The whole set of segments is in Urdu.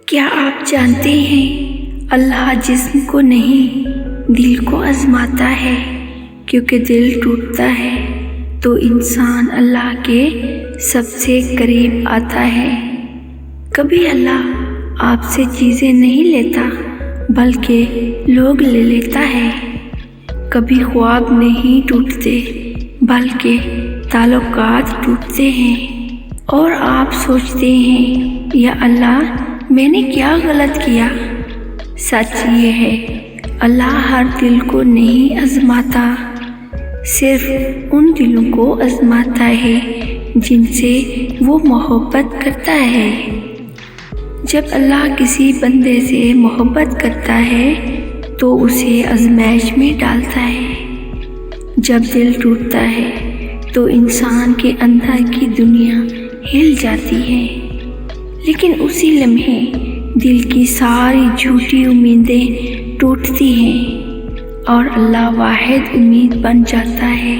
کیا آپ جانتے ہیں اللہ جسم کو نہیں دل کو آزماتا ہے، کیونکہ دل ٹوٹتا ہے تو انسان اللہ کے سب سے قریب آتا ہے۔ کبھی اللہ آپ سے چیزیں نہیں لیتا بلکہ لوگ لے لیتا ہے۔ کبھی خواب نہیں ٹوٹتے بلکہ تعلقات ٹوٹتے ہیں، اور آپ سوچتے ہیں یا اللہ میں نے کیا غلط کیا۔ سچ یہ ہے اللہ ہر دل کو نہیں آزماتا، صرف ان دلوں کو آزماتا ہے جن سے وہ محبت کرتا ہے۔ جب اللہ کسی بندے سے محبت کرتا ہے تو اسے آزمائش میں ڈالتا ہے۔ جب دل ٹوٹتا ہے تو انسان کے اندر کی دنیا ہل جاتی ہے، لیکن اسی لمحے دل کی ساری جھوٹی امیدیں ٹوٹتی ہیں اور اللہ واحد امید بن جاتا ہے،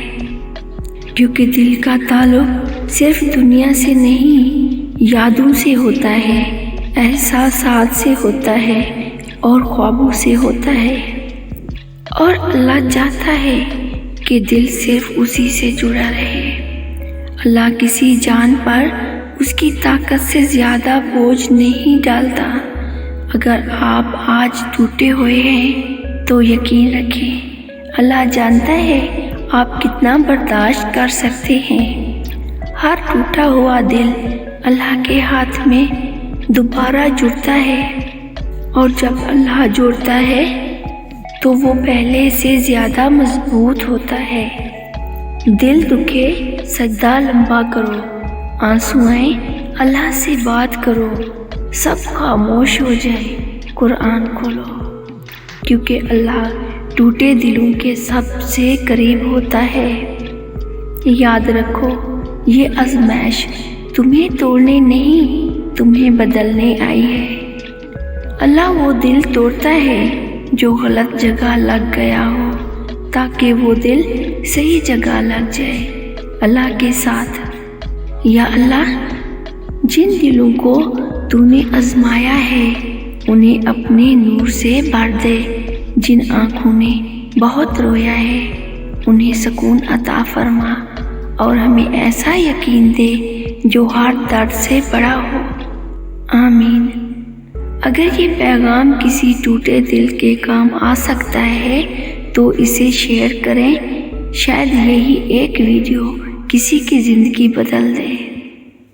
کیونکہ دل کا تعلق صرف دنیا سے نہیں، یادوں سے ہوتا ہے، احساسات سے ہوتا ہے اور خوابوں سے ہوتا ہے۔ اور اللہ چاہتا ہے کہ دل صرف اسی سے جڑا رہے۔ اللہ کسی جان پر اس کی طاقت سے زیادہ بوجھ نہیں ڈالتا۔ اگر آپ آج ٹوٹے ہوئے ہیں تو یقین رکھیں اللہ جانتا ہے آپ کتنا برداشت کر سکتے ہیں۔ ہر ٹوٹا ہوا دل اللہ کے ہاتھ میں دوبارہ جڑتا ہے، اور جب اللہ جوڑتا ہے تو وہ پہلے سے زیادہ مضبوط ہوتا ہے۔ دل دکھے سجدہ لمبا کرو، آنسو آئیں اللہ سے بات کرو، سب خاموش ہو جائے قرآن کھولو، کیونکہ اللہ ٹوٹے دلوں کے سب سے قریب ہوتا ہے۔ یاد رکھو یہ آزمائش تمہیں توڑنے نہیں تمہیں بدلنے آئی ہے۔ اللہ وہ دل توڑتا ہے جو غلط جگہ لگ گیا ہو، تاکہ وہ دل صحیح جگہ لگ جائے اللہ کے ساتھ۔ یا اللہ جن دلوں کو تو نے آزمایا ہے انہیں اپنے نور سے بھر دے، جن آنکھوں نے بہت رویا ہے انہیں سکون عطا فرما، اور ہمیں ایسا یقین دے جو ہر درد سے بڑا ہو۔ آمین۔ اگر یہ پیغام کسی ٹوٹے دل کے کام آ سکتا ہے تو اسے شیئر کریں، شاید یہی ایک ویڈیو کسی کی زندگی بدل دے۔